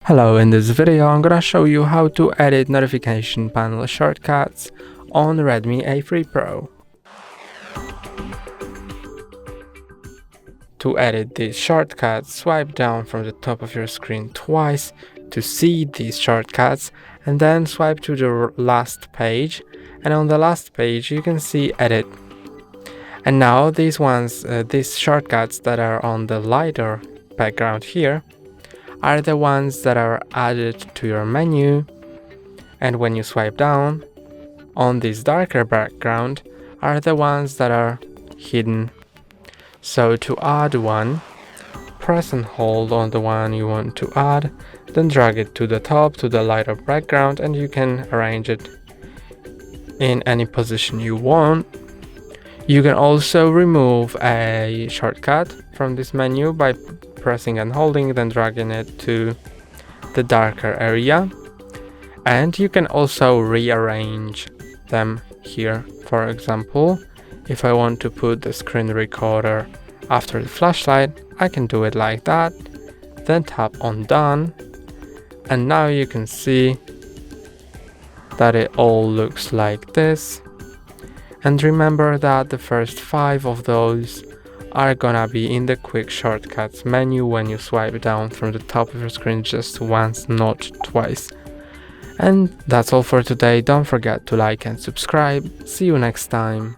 Hello, in this video I'm gonna show you how to edit notification panel shortcuts on Redmi A3 Pro. To edit these shortcuts, swipe down from the top of your screen twice to see these shortcuts and then swipe to the last page, and on the last page you can see edit. And now these shortcuts that are on the lighter background here are the ones that are added to your menu, and when you swipe down on this darker background are the ones that are hidden. So to add one, press and hold on the one you want to add, then drag it to the top to the lighter background, and you can arrange it in any position you want. You can also remove a shortcut from this menu by pressing and holding, then dragging it to the darker area, and you can also rearrange them here. For example, if I want to put the screen recorder after the flashlight, I can do it like that, then tap on done, and now you can see that it all looks like this. And remember that the first 5 of those are gonna be in the quick shortcuts menu when you swipe down from the top of your screen just once, not twice. And that's all for today. Don't forget to like and subscribe. See you next time.